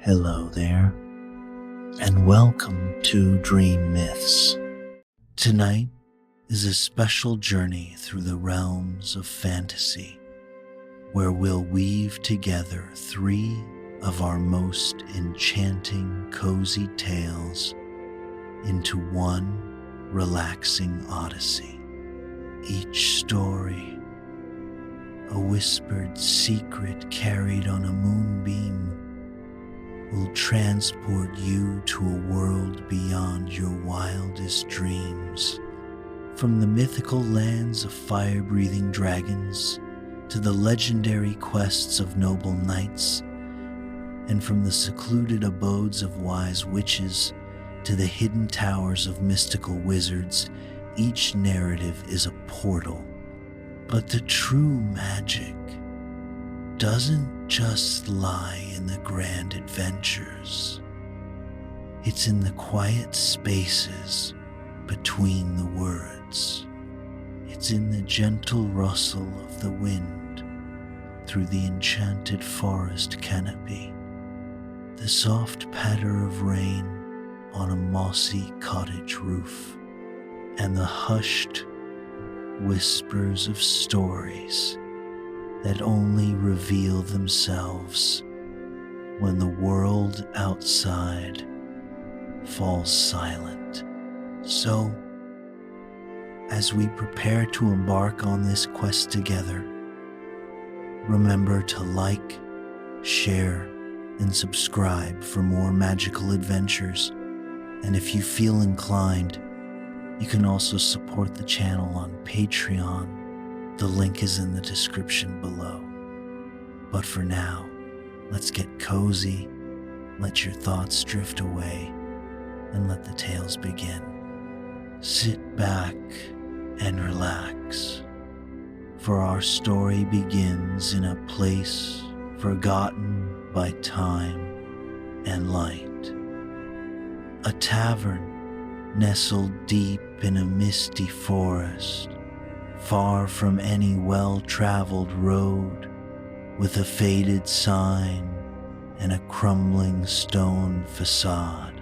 Hello there, and welcome to Dream Myths. Tonight is a special journey through the realms of fantasy, where we'll weave together three of our most enchanting, cozy tales into one relaxing odyssey. Each story, a whispered secret carried on a moonbeam, will transport you to a world beyond your wildest dreams. From the mythical lands of fire-breathing dragons to the legendary quests of noble knights, and from the secluded abodes of wise witches to the hidden towers of mystical wizards, each narrative is a portal. But the true magic doesn't just lie in the grand adventures. It's in the quiet spaces between the words. It's in the gentle rustle of the wind through the enchanted forest canopy, the soft patter of rain on a mossy cottage roof, and the hushed whispers of stories that only reveal themselves when the world outside falls silent. So, as we prepare to embark on this quest together, remember to like, share, and subscribe for more magical adventures. And if you feel inclined, you can also support the channel on Patreon. The link is in the description below. But for now, let's get cozy, let your thoughts drift away, and let the tales begin. Sit back and relax, for our story begins in a place forgotten by time and light. A tavern nestled deep in a misty forest, far from any well-traveled road, with a faded sign and a crumbling stone facade.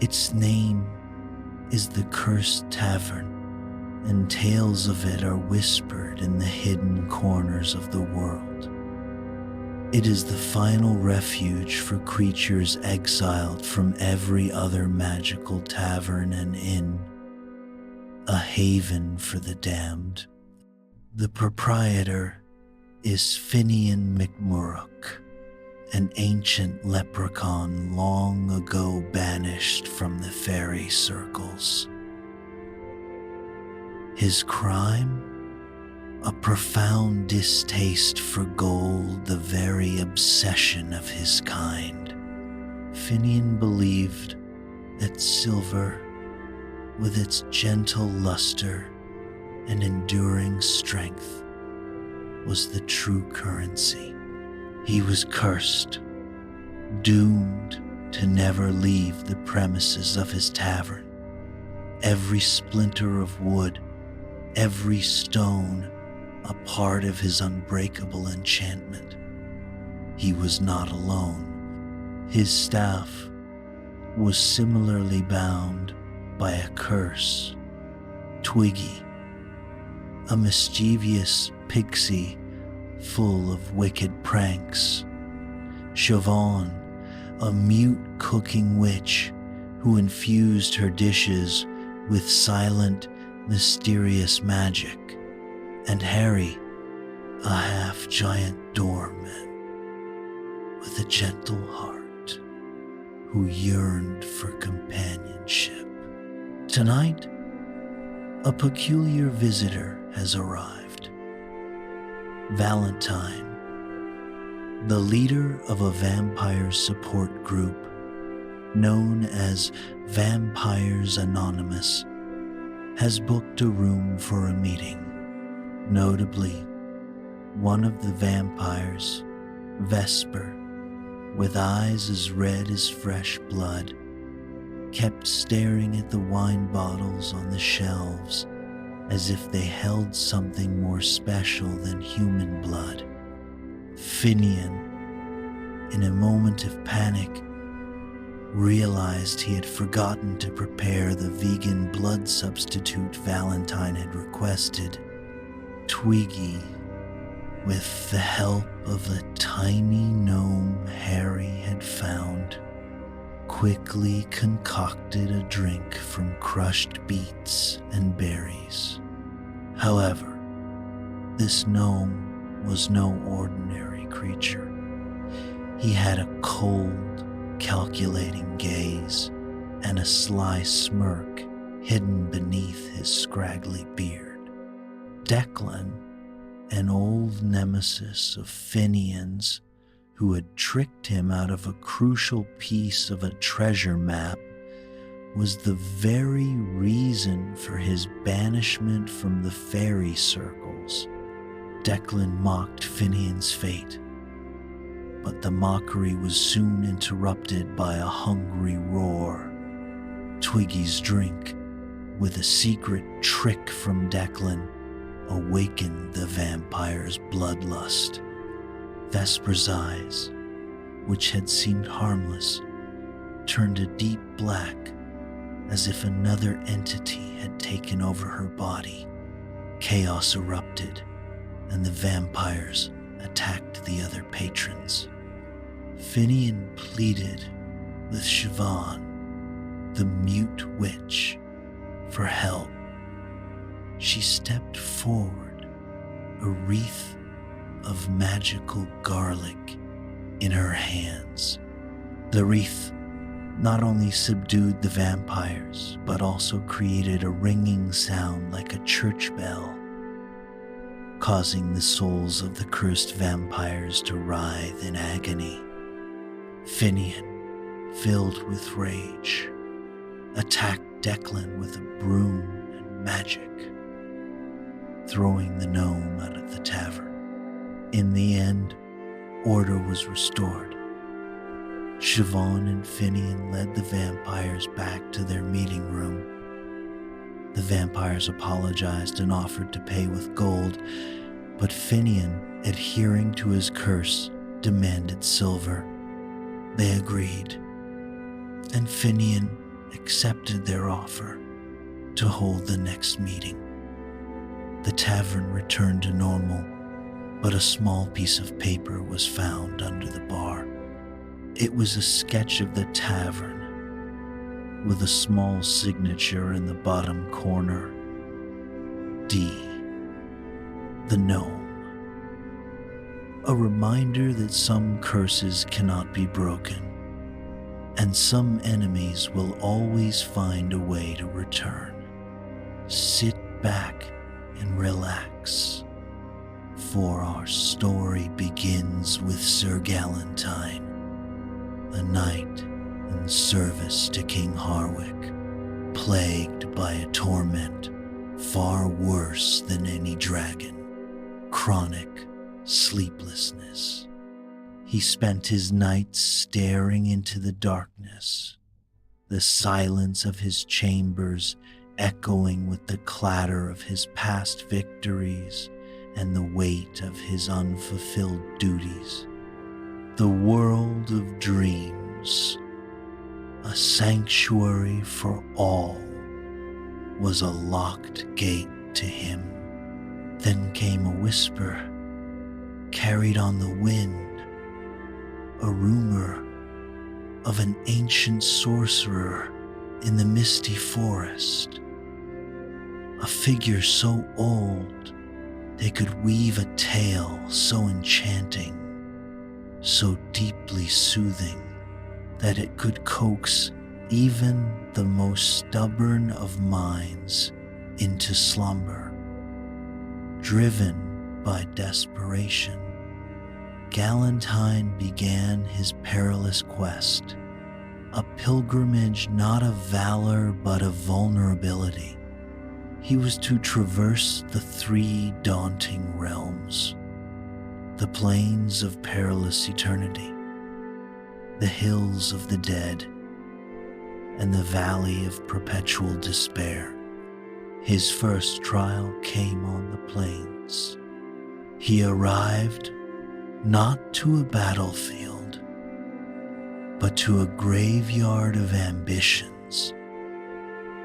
Its name is the Cursed Tavern, and tales of it are whispered in the hidden corners of the world. It is the final refuge for creatures exiled from every other magical tavern and inn, a haven for the damned. The proprietor is Finian McMurroch, an ancient leprechaun long ago banished from the fairy circles. His crime? A profound distaste for gold, the very obsession of his kind. Finian believed that silver, with its gentle luster and enduring strength, was the true currency. He was cursed, doomed to never leave the premises of his tavern. Every splinter of wood, every stone, a part of his unbreakable enchantment. He was not alone. His staff was similarly bound by a curse. Twiggy, a mischievous pixie full of wicked pranks. Siobhan, a mute cooking witch who infused her dishes with silent, mysterious magic. And Harry, a half-giant doorman with a gentle heart who yearned for companionship. Tonight, a peculiar visitor has arrived. Valentine, the leader of a vampire support group known as Vampires Anonymous, has booked a room for a meeting. Notably, one of the vampires, Vesper, with eyes as red as fresh blood, kept staring at the wine bottles on the shelves as if they held something more special than human blood. Finian, in a moment of panic, realized he had forgotten to prepare the vegan blood substitute Valentine had requested. Twiggy, with the help of a tiny gnome Harry had found, quickly concocted a drink from crushed beets and berries. However, this gnome was no ordinary creature. He had a cold, calculating gaze and a sly smirk hidden beneath his scraggly beard. Declan, an old nemesis of Finian's who had tricked him out of a crucial piece of a treasure map, was the very reason for his banishment from the fairy circles. Declan mocked Finian's fate, but the mockery was soon interrupted by a hungry roar. Twiggy's drink, with a secret trick from Declan, awakened the vampire's bloodlust. Vesper's eyes, which had seemed harmless, turned a deep black as if another entity had taken over her body. Chaos erupted, and the vampires attacked the other patrons. Finian pleaded with Siobhan, the mute witch, for help. She stepped forward, a wreath of magical garlic in her hands. The wreath not only subdued the vampires, but also created a ringing sound like a church bell, causing the souls of the cursed vampires to writhe in agony. Finian, filled with rage, attacked Declan with a broom and magic, throwing the gnome out of the tavern. In the end, order was restored. Siobhan and Finian led the vampires back to their meeting room. The vampires apologized and offered to pay with gold, but Finian, adhering to his curse, demanded silver. They agreed, and Finian accepted their offer to hold the next meeting. The tavern returned to normal, but a small piece of paper was found under the bar. It was a sketch of the tavern, with a small signature in the bottom corner. D. The gnome. A reminder that some curses cannot be broken, and some enemies will always find a way to return. Sit back and relax, for our story begins with Sir Galantine, a knight in service to King Harwick, plagued by a torment far worse than any dragon, chronic sleeplessness. He spent his nights staring into the darkness, the silence of his chambers echoing with the clatter of his past victories and the weight of his unfulfilled duties. The world of dreams, a sanctuary for all, was a locked gate to him. Then came a whisper, carried on the wind, a rumor of an ancient sorcerer in the misty forest, a figure so old they could weave a tale so enchanting, so deeply soothing, that it could coax even the most stubborn of minds into slumber. Driven by desperation, Galantine began his perilous quest, a pilgrimage not of valor but of vulnerability. He was to traverse the three daunting realms, the plains of perilous eternity, the hills of the dead, and the valley of perpetual despair. His first trial came on the plains. He arrived not to a battlefield, but to a graveyard of ambitions,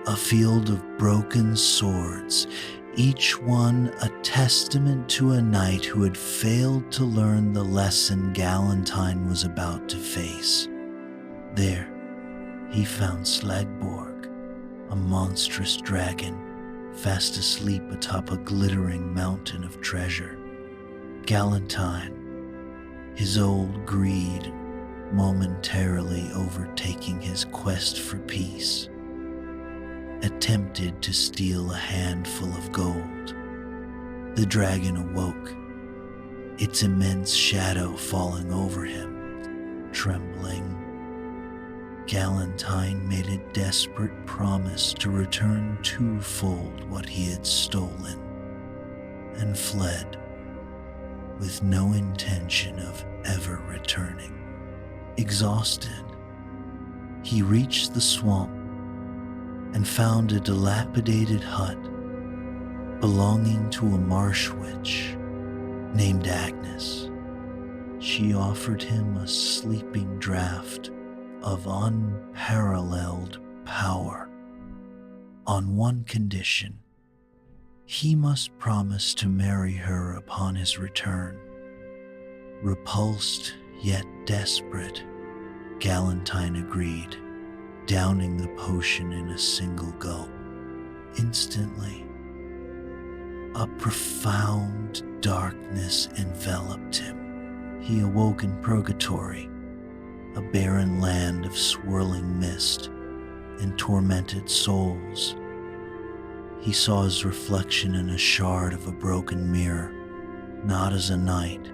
a field of broken swords, each one a testament to a knight who had failed to learn the lesson Galentine was about to face. There, he found Slagborg, a monstrous dragon, fast asleep atop a glittering mountain of treasure. Galentine, his old greed momentarily overtaking his quest for peace, attempted to steal a handful of gold. The dragon awoke, its immense shadow falling over him. Trembling, Galentine made a desperate promise to return twofold what he had stolen, and fled with no intention of ever returning. Exhausted, he reached the swamp and found a dilapidated hut belonging to a marsh witch named Agnes. She offered him a sleeping draught of unparalleled power on one condition: he must promise to marry her upon his return. Repulsed yet desperate, Galentine agreed, downing the potion in a single gulp. Instantly, a profound darkness enveloped him. He awoke in purgatory, a barren land of swirling mist and tormented souls. He saw his reflection in a shard of a broken mirror, not as a knight,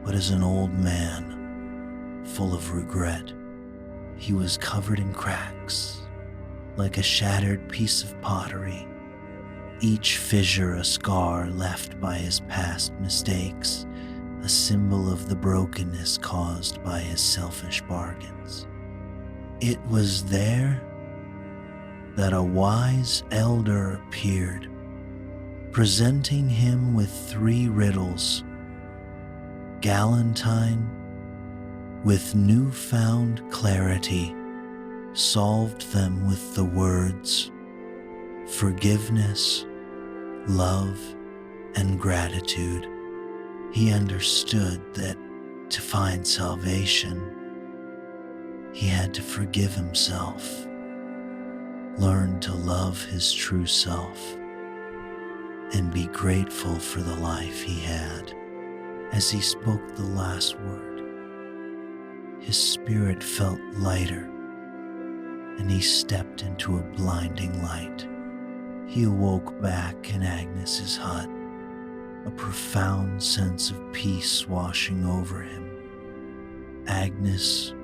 but as an old man, full of regret. He was covered in cracks, like a shattered piece of pottery, each fissure a scar left by his past mistakes, a symbol of the brokenness caused by his selfish bargains. It was there that a wise elder appeared, presenting him with 3 riddles. Galentine, with newfound clarity, solved them with the words forgiveness, love, and gratitude. He understood that to find salvation, he had to forgive himself, learn to love his true self, and be grateful for the life he had. As he spoke the last word, his spirit felt lighter, and he stepped into a blinding light. He awoke back in Agnes's hut, a profound sense of peace washing over him. Agnes,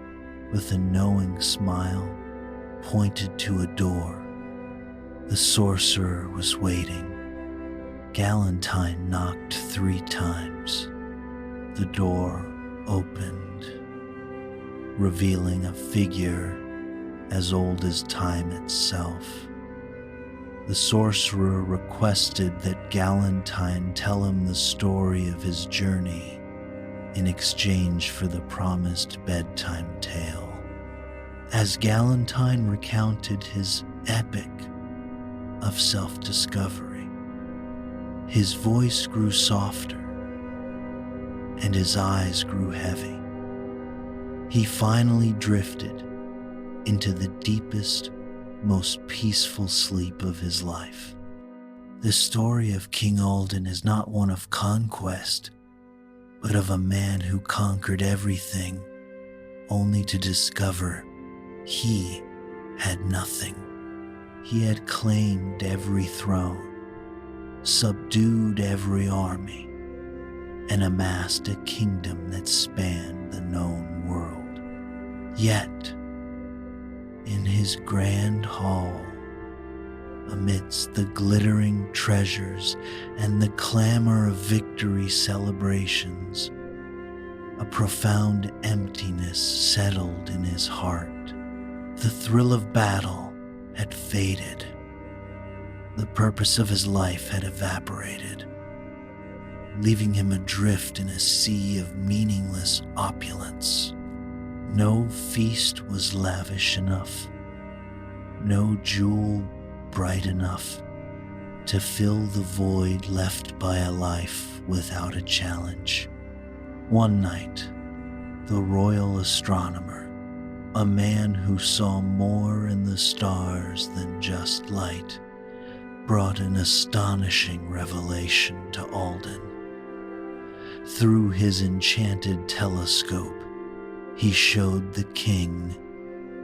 with a knowing smile, pointed to a door. The sorcerer was waiting. Galentine knocked 3 times. The door opened, revealing a figure as old as time itself. The sorcerer requested that Galentine tell him the story of his journey in exchange for the promised bedtime tale. As Galentine recounted his epic of self-discovery, his voice grew softer and his eyes grew heavy. He finally drifted into the deepest, most peaceful sleep of his life. The story of King Alden is not one of conquest, but of a man who conquered everything only to discover he had nothing. He had claimed every throne, subdued every army, and amassed a kingdom that spanned the known world. Yet, in his grand hall, amidst the glittering treasures and the clamor of victory celebrations, a profound emptiness settled in his heart. The thrill of battle had faded. The purpose of his life had evaporated, leaving him adrift in a sea of meaningless opulence. No feast was lavish enough, no jewel bright enough to fill the void left by a life without a challenge. One night, the royal astronomer, a man who saw more in the stars than just light, brought an astonishing revelation to Alden. Through his enchanted telescope, he showed the king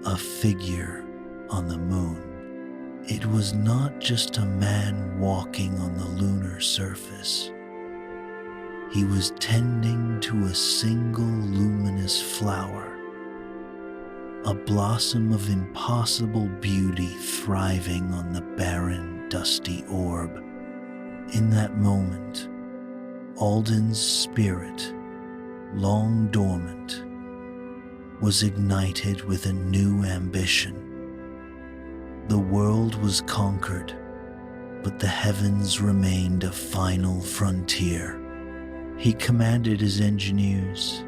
a figure on the moon. It was not just a man walking on the lunar surface. He was tending to a single luminous flower, a blossom of impossible beauty thriving on the barren, dusty orb. In that moment, Alden's spirit, long dormant, was ignited with a new ambition. The world was conquered, but the heavens remained a final frontier. He commanded his engineers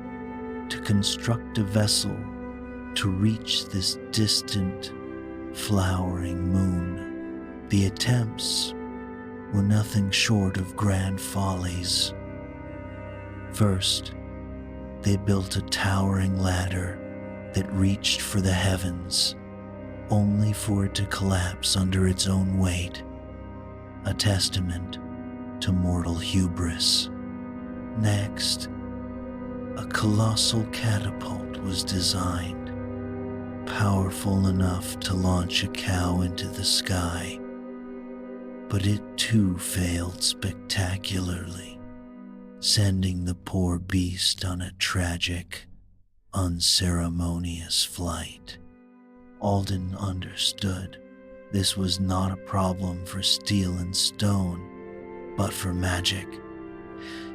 to construct a vessel to reach this distant, flowering moon. The attempts were nothing short of grand follies. First, they built a towering ladder that reached for the heavens, only for it to collapse under its own weight, a testament to mortal hubris. Next, a colossal catapult was designed, powerful enough to launch a cow into the sky, but it too failed spectacularly, sending the poor beast on a tragic, unceremonious flight. Alden understood this was not a problem for steel and stone, but for magic.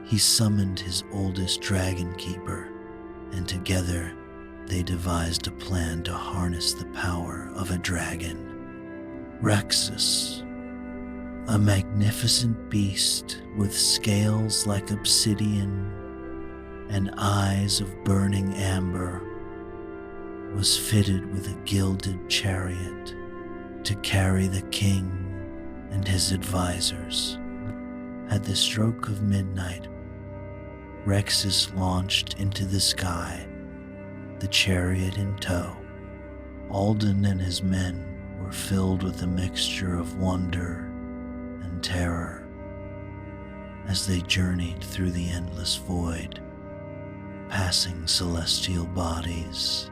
He summoned his oldest dragon keeper, and together they devised a plan to harness the power of a dragon. Rexus, a magnificent beast with scales like obsidian and eyes of burning amber, was fitted with a gilded chariot to carry the king and his advisors. At the stroke of midnight, Rexus launched into the sky, the chariot in tow. Alden and his men were filled with a mixture of wonder and terror as they journeyed through the endless void, passing celestial bodies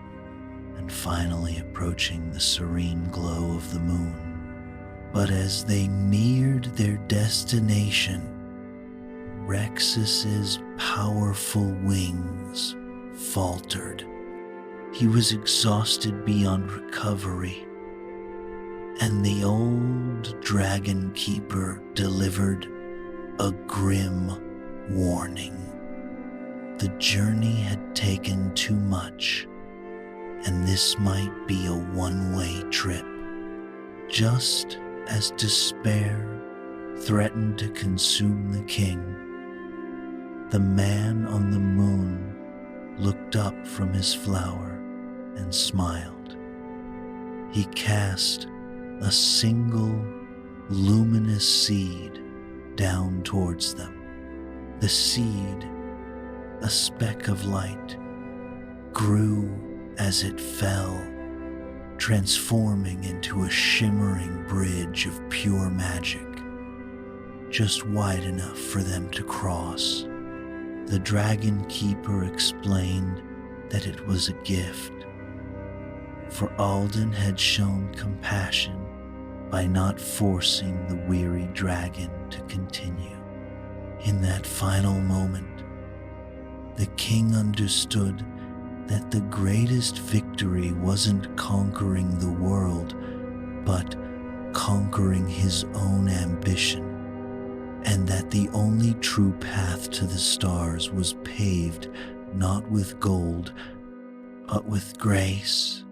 and finally approaching the serene glow of the moon. But as they neared their destination, Rexus's powerful wings faltered. He was exhausted beyond recovery, and the old dragon keeper delivered a grim warning. The journey had taken too much, and this might be a one-way trip. Just as despair threatened to consume the king, the man on the moon looked up from his flower and smiled. He cast a single luminous seed down towards them. The seed, a speck of light, grew as it fell, transforming into a shimmering bridge of pure magic, just wide enough for them to cross. The dragon keeper explained that it was a gift, for Alden had shown compassion by not forcing the weary dragon to continue. In that final moment, the king understood that the greatest victory wasn't conquering the world, but conquering his own ambition, and that the only true path to the stars was paved not with gold, but with grace